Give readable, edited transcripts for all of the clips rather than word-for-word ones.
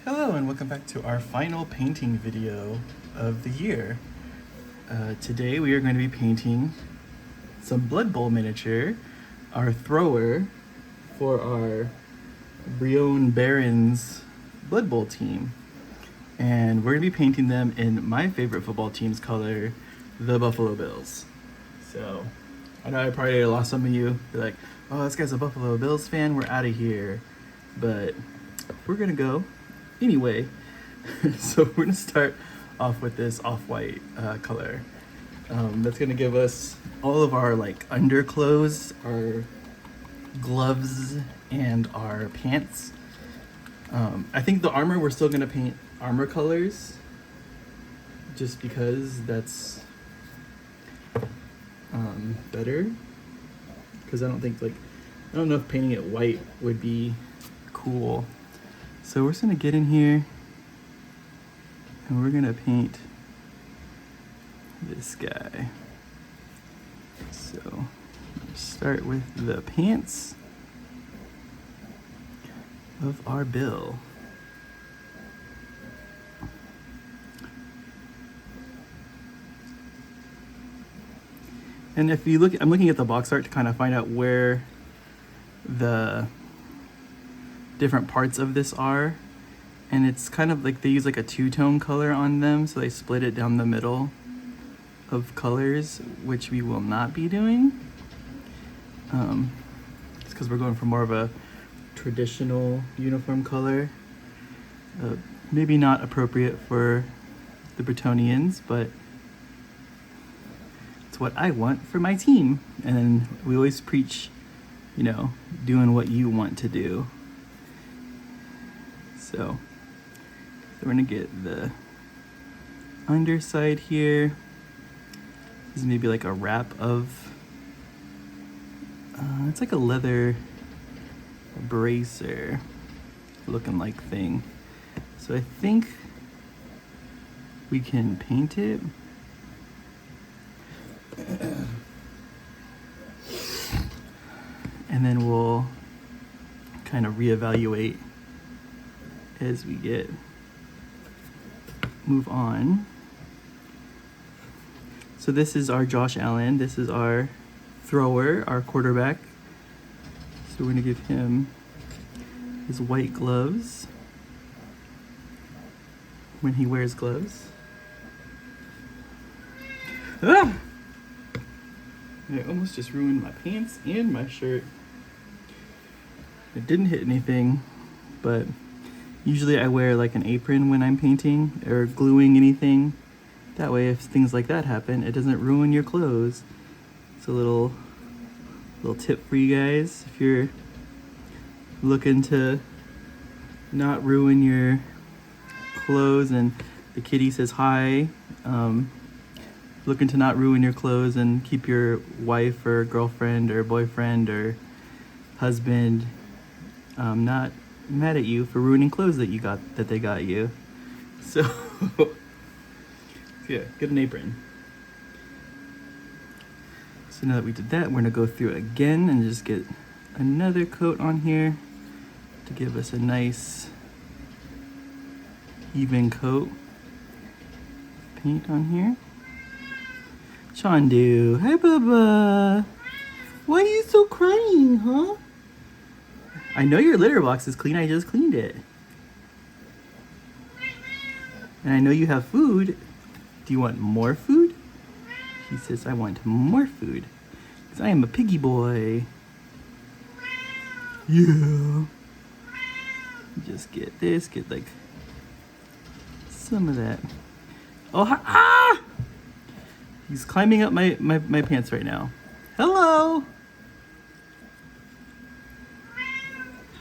Hello and welcome back to our final painting video of the year. Today we are going to be painting some Blood Bowl miniature, our thrower for our Brionne Barons Blood Bowl team. And we're going to be painting them in my favorite football team's color, the Buffalo Bills. So, I know I probably lost some of you. You're like, oh, this guy's a Buffalo Bills fan, we're out of here. But we're going to go anyway. So we're gonna start off with this off-white color. That's gonna give us all of our like underclothes, our gloves, and our pants. I think the armor, we're still gonna paint armor colors just because that's better, because I don't know if painting it white would be cool. So we're just gonna get in here and we're gonna paint this guy. So start with the pants of our Bill. And if you look, I'm looking at the box art to kind of find out where the different parts of this are, and it's kind of like they use like a two-tone color on them, so they split it down the middle of colors, which we will not be doing. It's because we're going for more of a traditional uniform color. Maybe not appropriate for the Bretonians, but it's what I want for my team. And we always preach, you know, doing what you want to do. So we're gonna get the underside here. This is maybe like a wrap of, it's like a leather bracer looking like thing. So I think we can paint it. And then we'll kind of reevaluate as we move on. So this is our Josh Allen. This is our thrower, our quarterback. So we're gonna give him his white gloves when he wears gloves. Ah! I almost just ruined my pants and my shirt. It didn't hit anything, but usually I wear like an apron when I'm painting or gluing anything. That way if things like that happen, it doesn't ruin your clothes. It's a little tip for you guys if you're looking to not ruin your clothes. And the kitty says hi. Looking to not ruin your clothes and keep your wife or girlfriend or boyfriend or husband not mad at you for ruining clothes that they got you. So yeah, get an apron. So now that we did that, we're gonna go through it again and just get another coat on here to give us a nice even coat of paint on here. Chandu, hi Bubba. Why are you so crying, huh? I know your litter box is clean, I just cleaned it. And I know you have food. Do you want more food? He says, I want more food. Because I am a piggy boy. Yeah. Just get this, get like some of that. Oh, ah! He's climbing up my pants right now. Hello.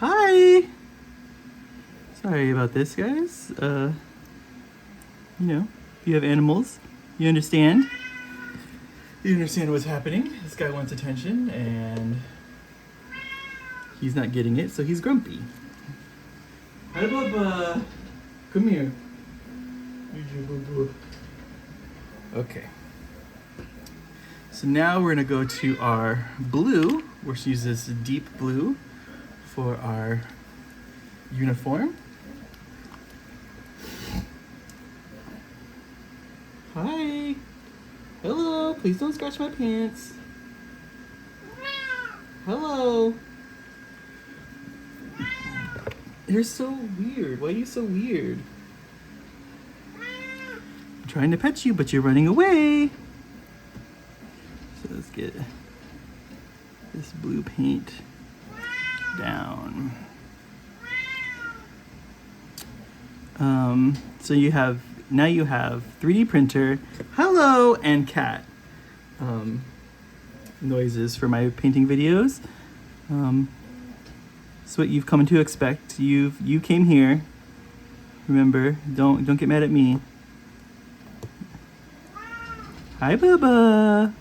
Hi. Sorry about this, guys. You know, if you have animals, you understand. You understand what's happening. This guy wants attention and he's not getting it, so he's grumpy. Hi, Bubba. Come here. Okay. So now we're gonna go to our blue. We're gonna use this deep blue for our uniform. please don't scratch my pants. Hello. You're so weird. Why are you so weird? I'm trying to pet you, but you're running away. So let's get this blue paint down. So you have 3D printer, hello, and cat noises for my painting videos. It's what you've come to expect. You came here. Remember, don't get mad at me. Hi, Bubba.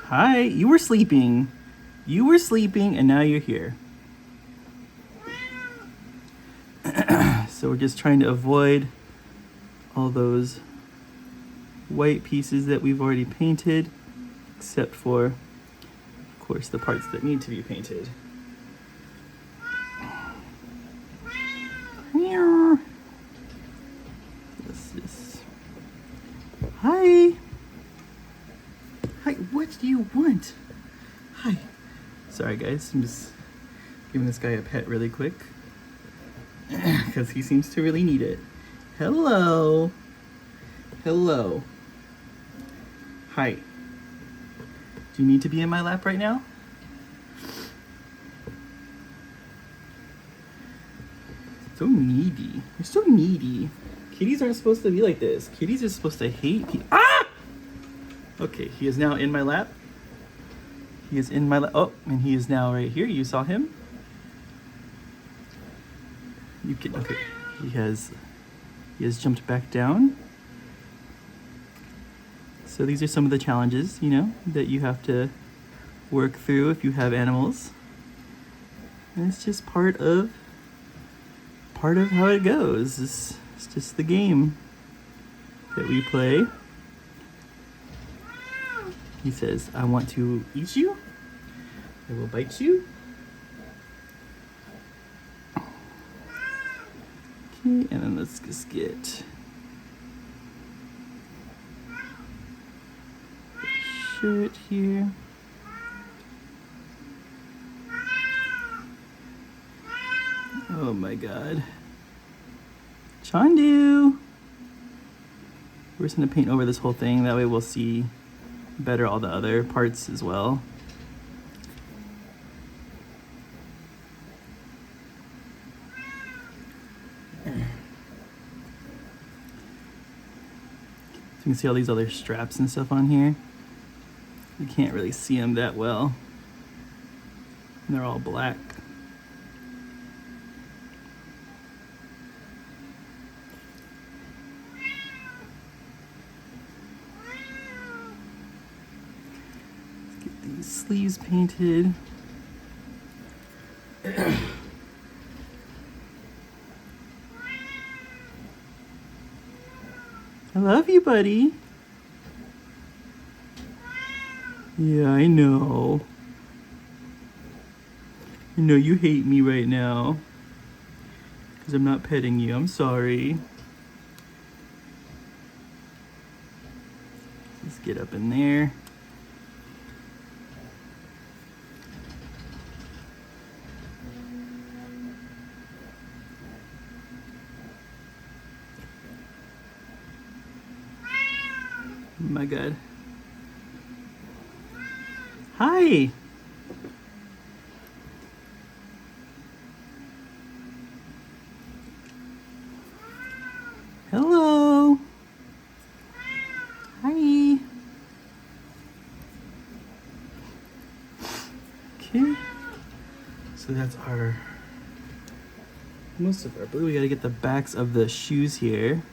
Hi, you were sleeping. You were sleeping and now you're here. So we're just trying to avoid all those white pieces that we've already painted, except for, of course, the parts that need to be painted. Let's just... Hi! Hi, what do you want? Hi. Sorry guys, I'm just giving this guy a pet really quick because he seems to really need it. Hello. Hello. Hi. Do you need to be in my lap right now? So needy. You're so needy. Kitties aren't supposed to be like this. Kitties are supposed to hate people. Ah! Okay, he is now in my lap. He is in my lap. Oh, and he is now right here. You saw him? You can, okay. He has jumped back down. So these are some of the challenges, you know, that you have to work through if you have animals. And it's just part of how it goes. It's just the game that we play. He says, I want to eat you. I will bite you. Okay, and then let's just get the shirt here. Oh my God. Chandu! We're just gonna paint over this whole thing. That way we'll see better all the other parts as well. So you can see all these other straps and stuff on here. You can't really see them that well. And they're all black. These sleeves painted. I love you, buddy. Yeah, I know. I know you hate me right now because I'm not petting you. I'm sorry. Let's get up in there. Oh my God. Hi. Hello. Hi. Okay. So that's most of our blue. We gotta get the backs of the shoes here.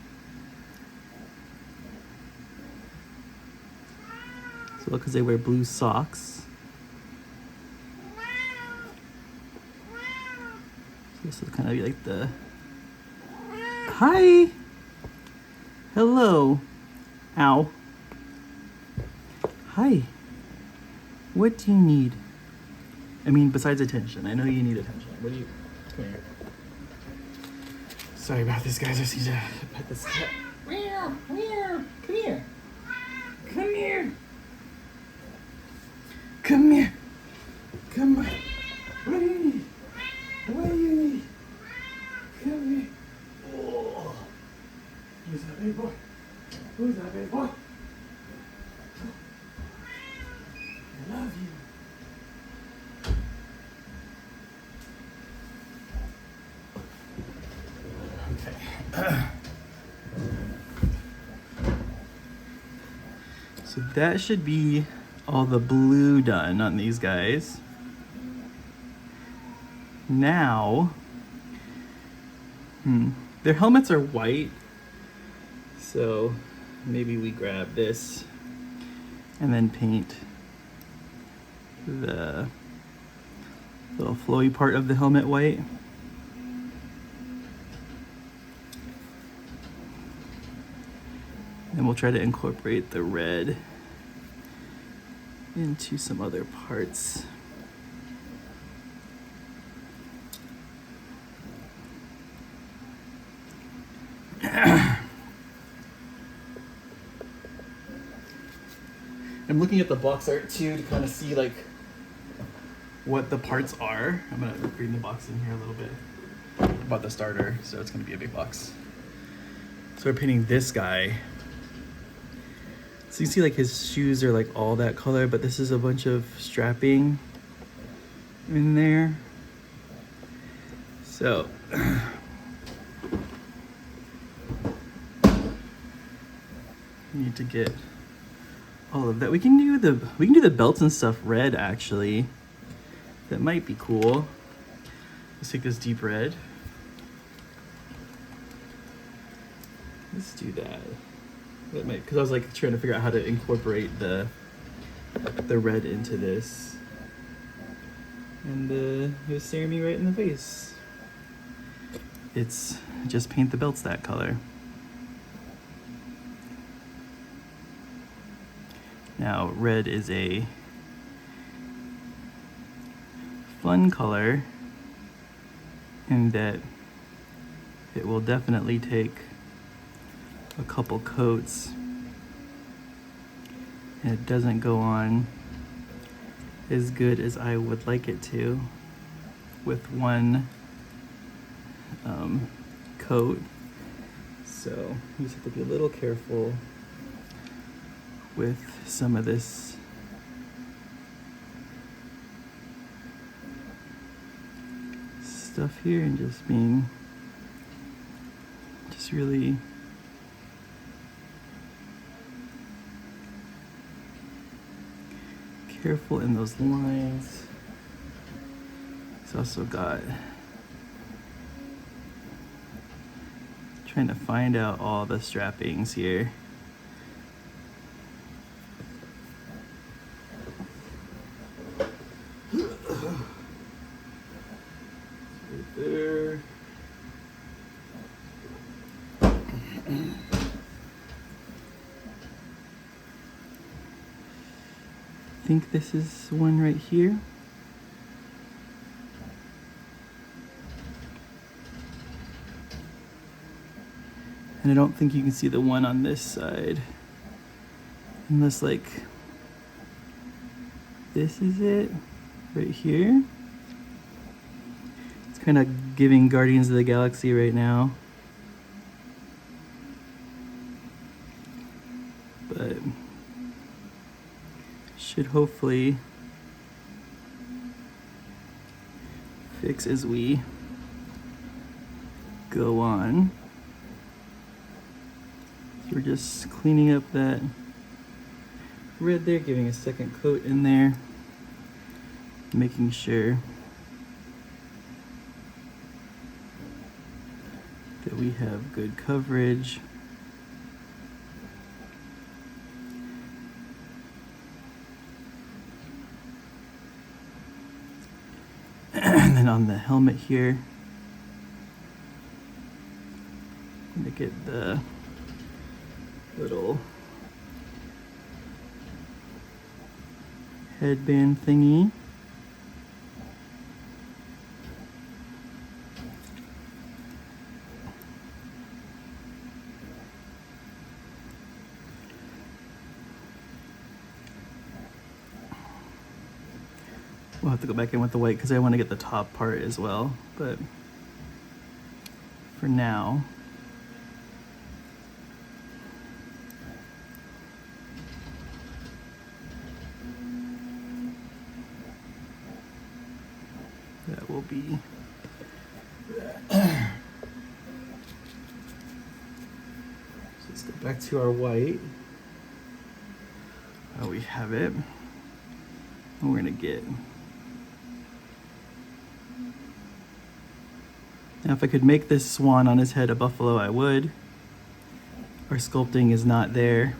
So because they wear blue socks. So this will kind of be like the... Hi! Hello. Ow. Hi. What do you need? I mean, besides attention. I know you need attention. What do you... Come here. Sorry about this, guys. I just need to pet this cat. Meow, meow. Come here. Come here. Come here. Come on. What do you need? What do you need? Come here. Oh. Who's that big boy? Who's that big boy? I love you. Okay. So that should be all the blue done on these guys. Now, their helmets are white, so maybe we grab this and then paint the little flowy part of the helmet white. And we'll try to incorporate the red into some other parts. I'm looking at the box art too to kind of see like what the parts are. I'm gonna bring the box in here a little bit. I bought the starter, so it's gonna be a big box. So we're painting this guy. So you see like his shoes are like all that color, but this is a bunch of strapping in there. So need to get all of that. We can do the belts and stuff red actually. That might be cool. Let's take this deep red. Let's do that. That might, because I was like trying to figure out how to incorporate the red into this. And it was staring me right in the face. It's just paint the belts that color. Now, red is a fun color in that it will definitely take a couple coats and it doesn't go on as good as I would like it to with one coat. So you just have to be a little careful with some of this stuff here and just being really careful in those lines. It's also got trying to find out all the strappings here. Right there. I think this is one right here. And I don't think you can see the one on this side. Unless like, this is it, right here. It's kind of giving Guardians of the Galaxy right now. But should hopefully fix as we go on. So we're just cleaning up that red there, giving a second coat in there, making sure that we have good coverage. And then on the helmet here, I'm gonna get the little headband thingy. We'll have to go back in with the white because I want to get the top part as well, but for now, that will be so let's go back to our white. We have it. And we're gonna get, now if I could make this swan on his head a buffalo, I would. Our sculpting is not there.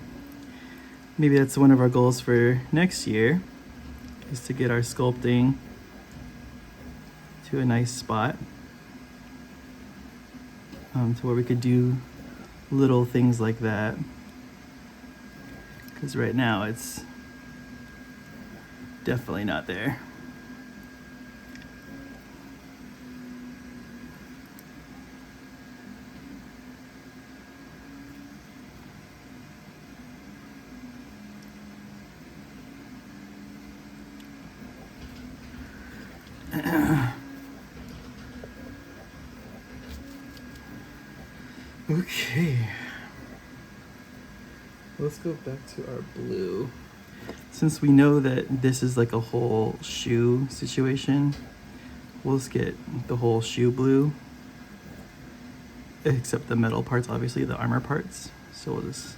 Maybe that's one of our goals for next year, is to get our sculpting to a nice spot, to where we could do little things like that. Because right now it's definitely not there. Okay. Let's go back to our blue. Since we know that this is like a whole shoe situation, we'll just get the whole shoe blue, except the metal parts, obviously, the armor parts. So we'll just,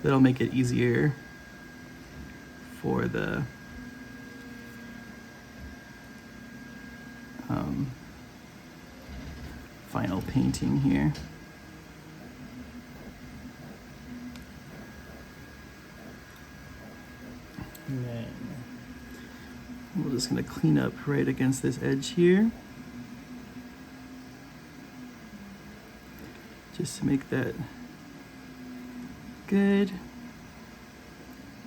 that'll make it easier for the final painting here. And then we're just gonna clean up right against this edge here, just to make that good.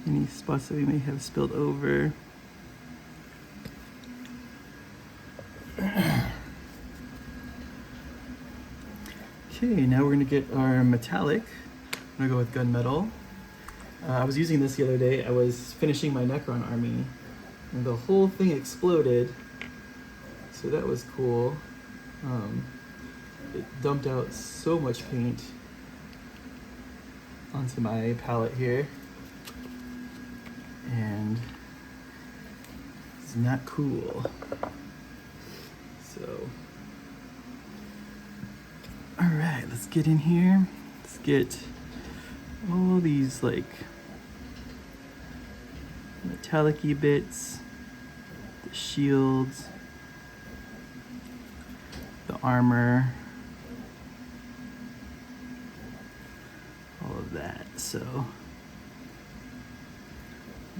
Any spots that we may have spilled over. Okay, now we're gonna get our metallic. I'm gonna go with gunmetal. I was using this the other day. I was finishing my Necron army, and the whole thing exploded, so that was cool. It dumped out so much paint onto my palette here, and it's not cool. So, all right, let's get in here. Let's get all these like metallic-y bits, the shields, the armor, all of that. So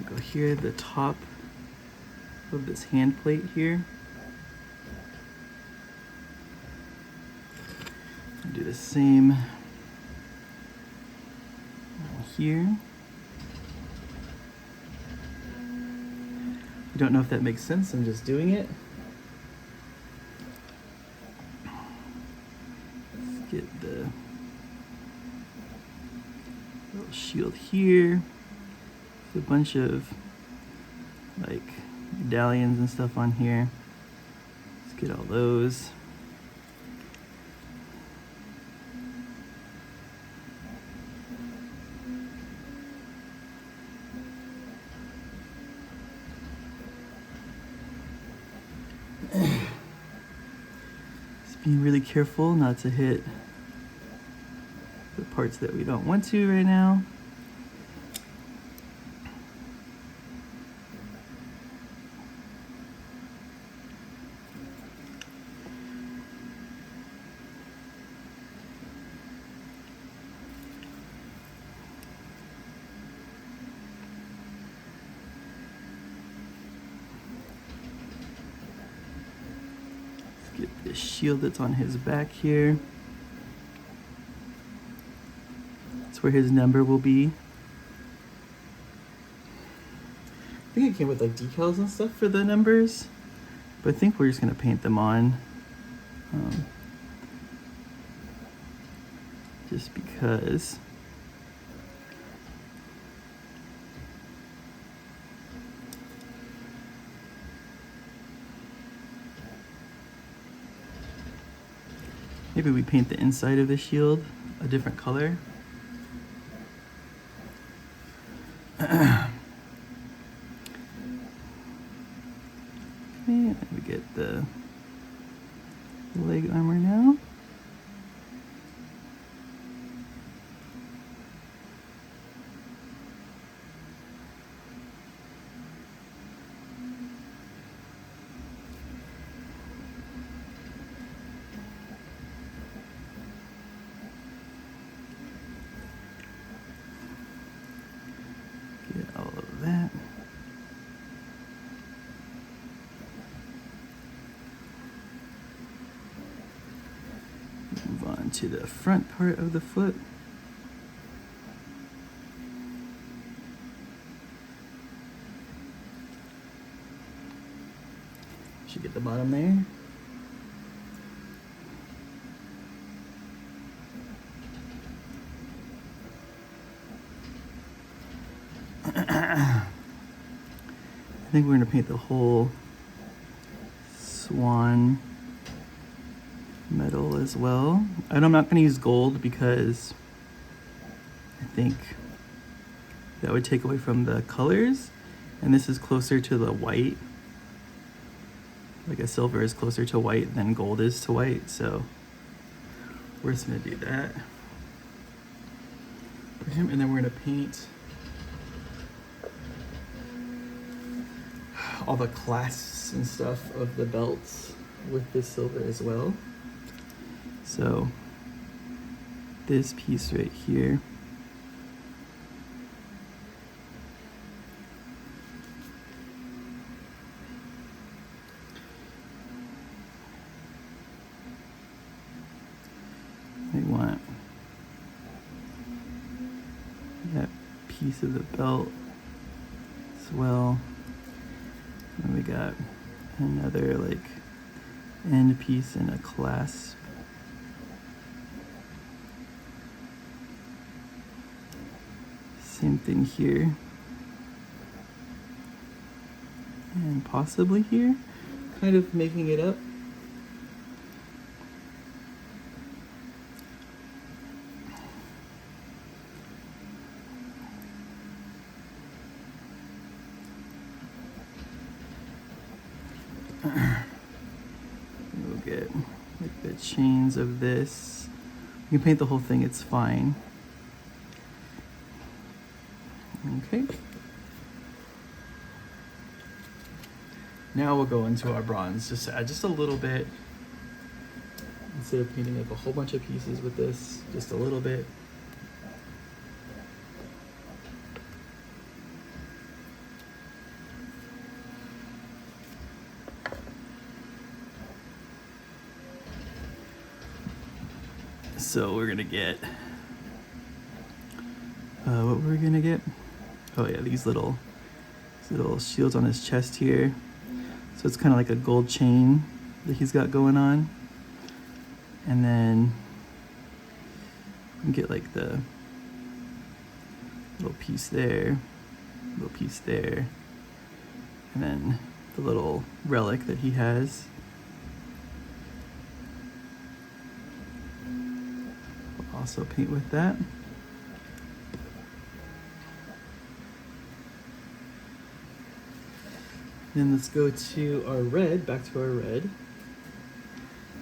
go here, the top of this hand plate here. Do the same here. I don't know if that makes sense, I'm just doing it. Let's get the little shield here. There's a bunch of like medallions and stuff on here. Let's get all those. Just being really careful not to hit the parts that we don't want to right now. Get the shield that's on his back here. That's where his number will be. I think it came with like decals and stuff for the numbers, but I think we're just gonna paint them on. Just because. Maybe we paint the inside of the shield a different color. Okay, and we get the leg armor now. Get all of that. Move on to the front part of the foot. Should get the bottom there. I think we're going to paint the whole swan metal as well. And I'm not going to use gold because I think that would take away from the colors. And this is closer to the white. Like a silver is closer to white than gold is to white. So we're just going to do that for him. And then we're going to paint all the clasps and stuff of the belts with this silver as well. So this piece right here, I want that piece of the belt as well. And we got another like end piece and a clasp. Same thing here. And possibly here. Kind of making it up. We'll get like the chains of this. You can paint the whole thing, it's fine. Okay. Now we'll go into our bronze. Just add just a little bit. Instead of painting like a whole bunch of pieces with this, just a little bit. So we're gonna get, what we're gonna get? Oh yeah, these little shields on his chest here. So it's kind of like a gold chain that he's got going on. And then you can get like the little piece there, little piece there, and then the little relic that he has. We'll also paint with that. Then let's go to our red, back to our red,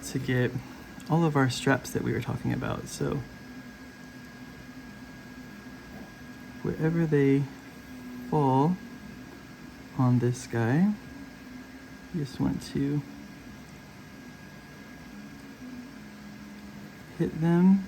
to get all of our straps that we were talking about. So wherever they fall on this guy, you just want to hit them.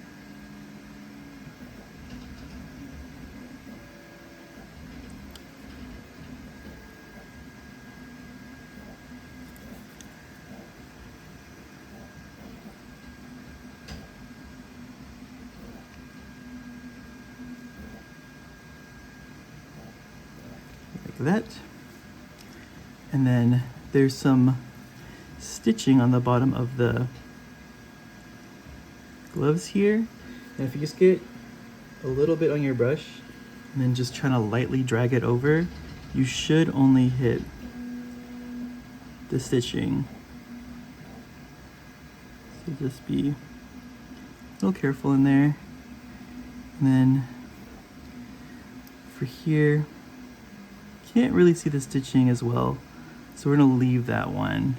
That, and then there's some stitching on the bottom of the gloves here, and if you just get a little bit on your brush and then just trying to lightly drag it over, you should only hit the stitching. So just be a little careful in there. And then for here, can't really see the stitching as well, so we're gonna leave that one.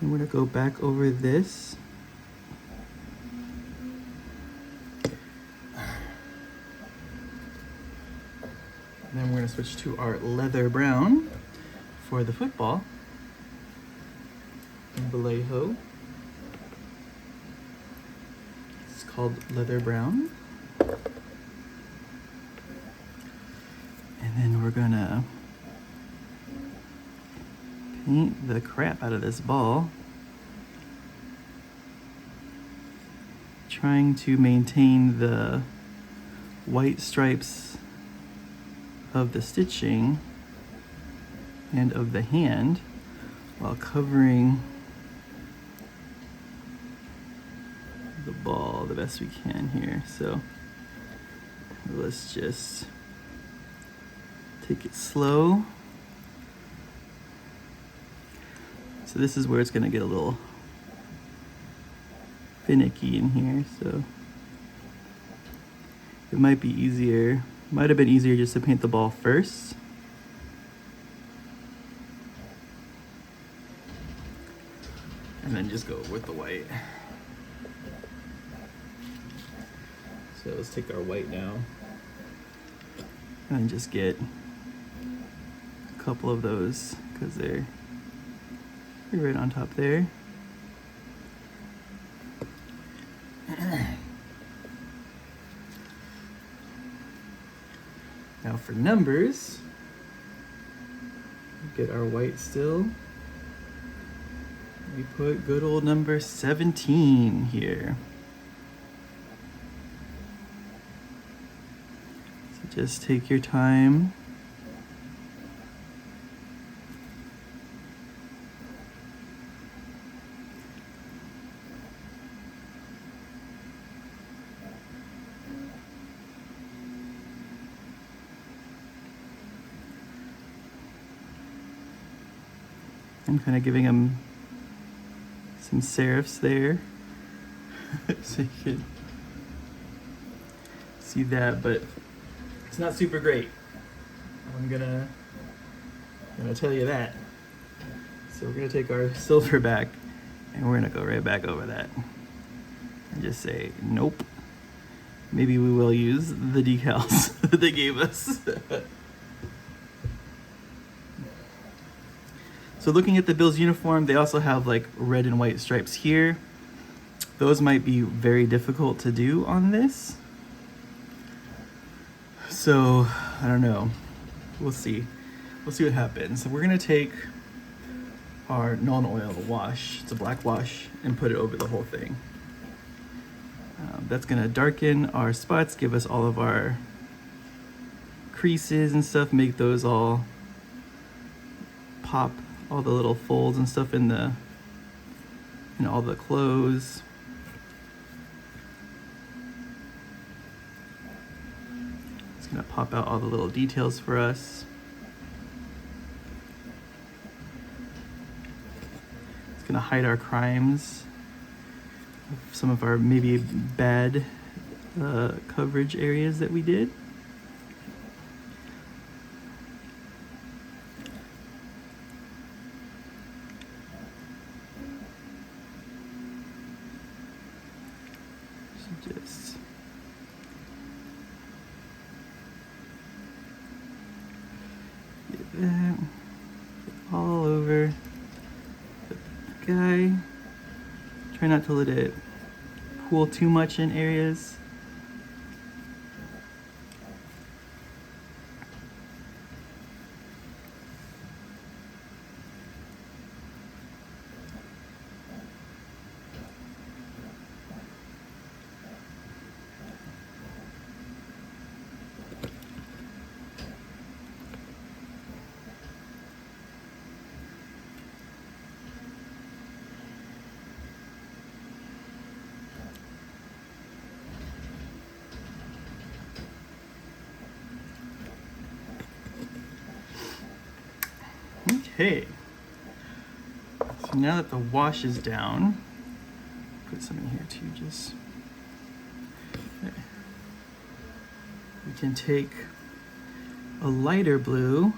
And we're gonna go back over this. And then we're gonna switch to our leather brown for the football. And Vallejo. It's called leather brown. And then we're gonna paint the crap out of this ball, trying to maintain the white stripes of the stitching and of the hand while covering the ball the best we can here. So let's just take it slow. So this is where it's gonna get a little finicky in here, so it might be easier, might have been easier just to paint the ball first. And then just go with the white. So let's take our white now and just get a couple of those because they're right on top there. Now for numbers, get our white still. We put good old number 17 here. So just take your time. I'm kind of giving them some serifs there so you can see that, but it's not super great. I'm gonna tell you that. So we're gonna take our silver back and we're gonna go right back over that and just say nope. Maybe we will use the decals that they gave us. So looking at the Bills uniform, they also have like red and white stripes here. Those might be very difficult to do on this. So I don't know, we'll see. We'll see what happens. So we're gonna take our non-oil wash, it's a black wash, and put it over the whole thing. That's gonna darken our spots, give us all of our creases and stuff, make those all pop, all the little folds and stuff in all the clothes. It's gonna pop out all the little details for us. It's gonna hide our crimes, some of our maybe bad coverage areas that we did. Just get that all over the guy. Try not to let it pool too much in areas. Okay, So now that the wash is down, put some in here too, just there. We can take a lighter blue.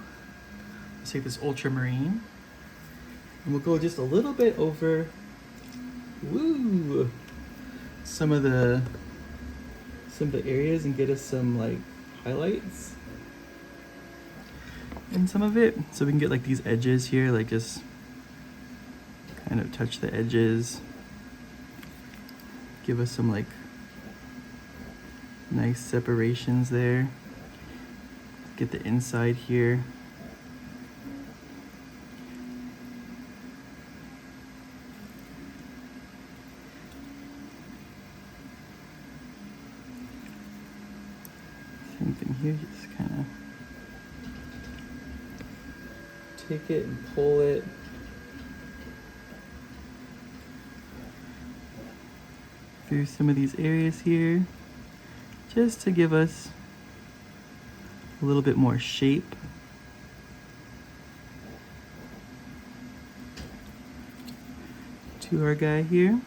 Let's take this ultramarine, and we'll go just a little bit over, some of the areas and get us some like highlights in some of it, so we can get like these edges here, like just kind of touch the edges, give us some like nice separations there. Get the inside here. Same thing here, just kind of take it and pull it. Through some of these areas here, just to give us a little bit more shape. To our guy here.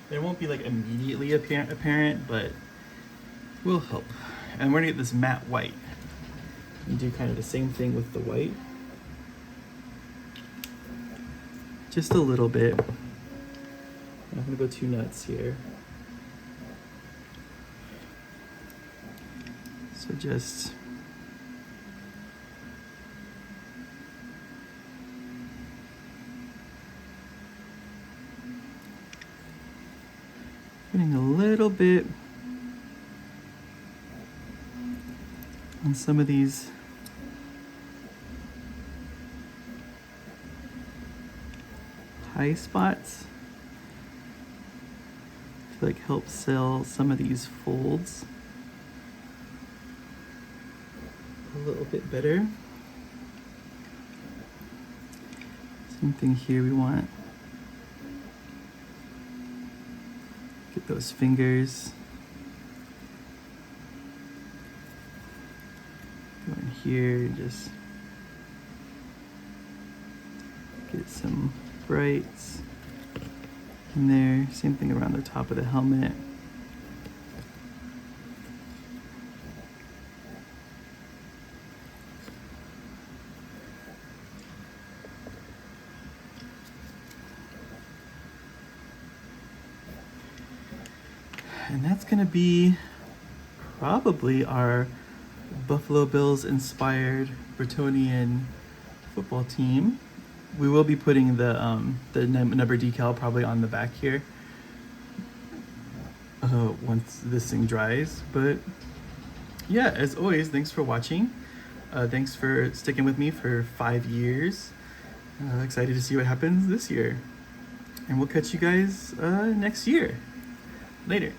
It won't be like immediately apparent, but will help. And we're gonna get this matte white and do kind of the same thing with the white. Just a little bit. I'm not gonna go too nuts here. So just getting a little bit on some of these high spots to like help sell some of these folds a little bit better. Same thing here, we want get those fingers. Go in here and just get some brights in there. Same thing around the top of the helmet. And that's gonna be probably our Buffalo Bills inspired Bretonian football team. We will be putting the number decal probably on the back here once this thing dries. But yeah, as always, thanks for watching. Thanks for sticking with me for 5 years. Excited to see what happens this year. And we'll catch you guys next year. Later.